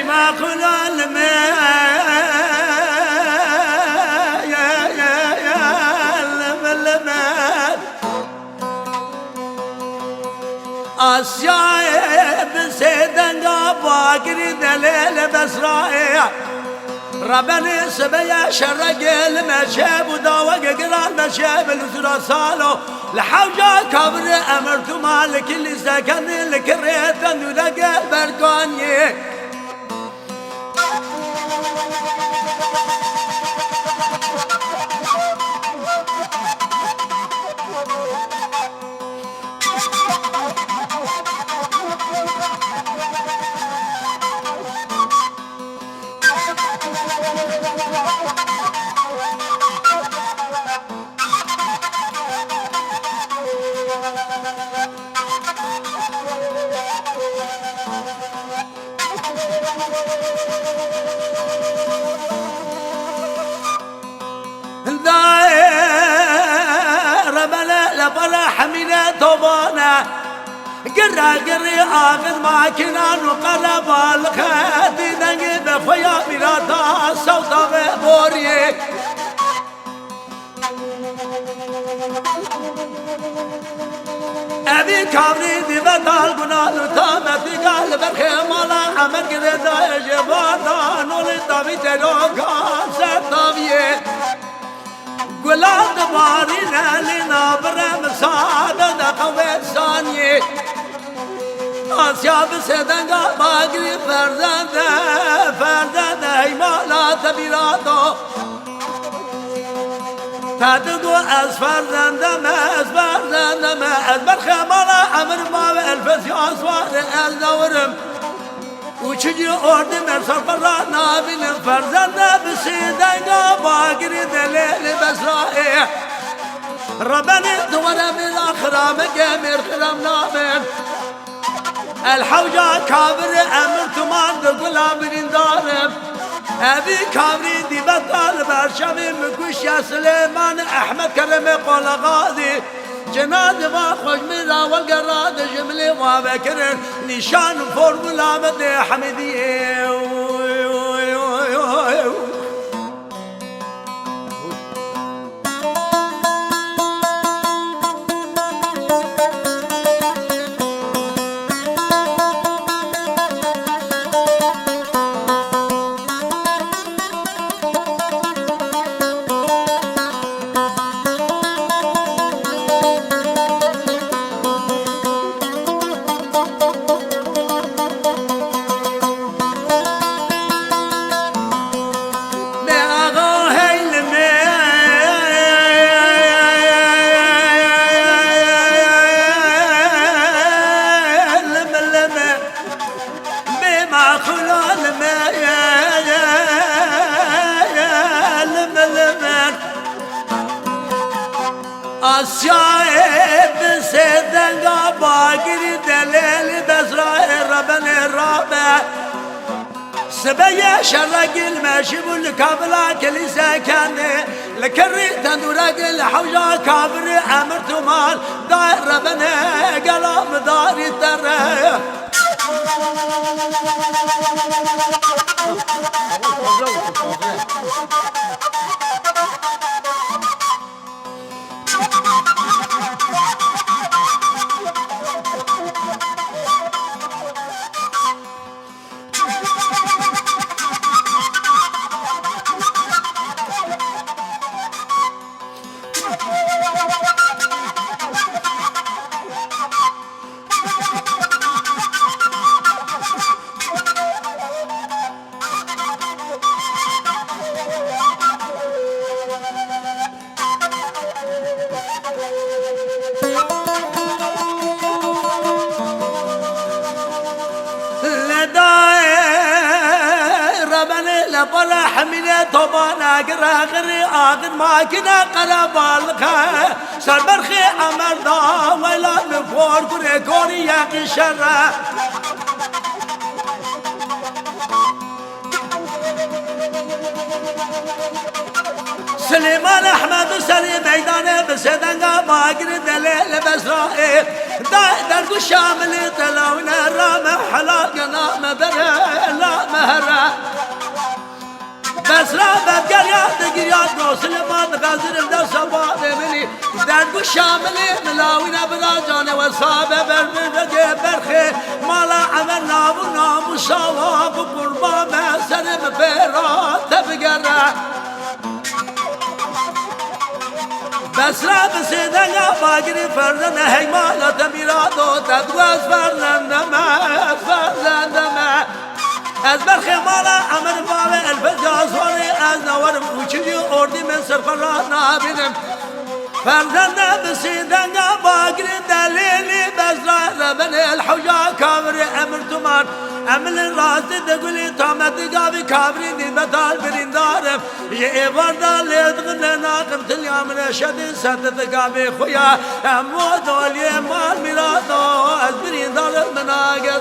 ما خلال آسیای بسیدنگا باگری دلیل بسرائي ربنا سبيا شرقل مشاب وداوق قران مشاب الوزراء صالو لحوجا كبر امرت مالك اللي سكن الكريت ولقى برقاني لبلا حمينة طبانا قري آخذ ماكنا وقلب الخاتي نجيب فيا مراتا صوتا بوري أبي كامري دي بدال قنال تامتي قال برخي مالا عمل كده دا يجبانا نولي طبي تروكا ستابيه قلاد بارينا لنا برم سادة قوة ثانية آسيا بسدنگا باقري فرزند هيمالات بيراتو تدقو از فرزندم از برخمالا عمر ما الفس ياسوار الدورم وچجي ordu mersafara nabinin ferzende bisidenga bagiri delili besra'i Rabbani duvara bil akhramı gemir kıram namin الحوجة كابر امر تمان دقلابرين دارم ابي كابري دي بطال برشمي مكوش يا سليمان احمد كرم قول غازي جناد ما خوش ميرا والقراد جملي وبكر نشان فورمولا مدي حمديه آسیای بسیدنگا باگری دلیل بزرای ربن رابع سبيا شرق الماشب الكابلا كليسا كان لكري تندورق الحوجا كابر امرت مال داير ربنا قلم داري الترى لبلا حمينة طبانا قرا غري آقد ما كنا قرب الخا سربرخي عمر دا ويلا نفور كوري كوري ياقي شرا سليمان احمد سري ميدان بسدنگا باقر دليل بسرائي درق الشامل تلون الرام حلاق نام بره لا مهر رابط گریاد گریاد نوسلمان غزرم دا سباد منی درگو شاملی ملاوی نبدا جان و صابه برمرگه برخه مالا عمر نابو نامو شواب قربان سرم پیرات بگره بس را بسیدن باگری فرزن حیمانات میرادو تدواز فرزندمه از برخ مالا عمر باب الفجازوانی از نورم اوچی اردی من سرفرات نابیدم فرزنده بسیدن باگری دلیلی بزرع ربن الحجا کامر امر تمار امل راستی دگولی تامت قابی کابری دی بطال بریندارم یه ایوار دا لیدغن ناقم تلیام نشد ستت قابی خویا امو دولی مال میرادو از بریندارم مناگر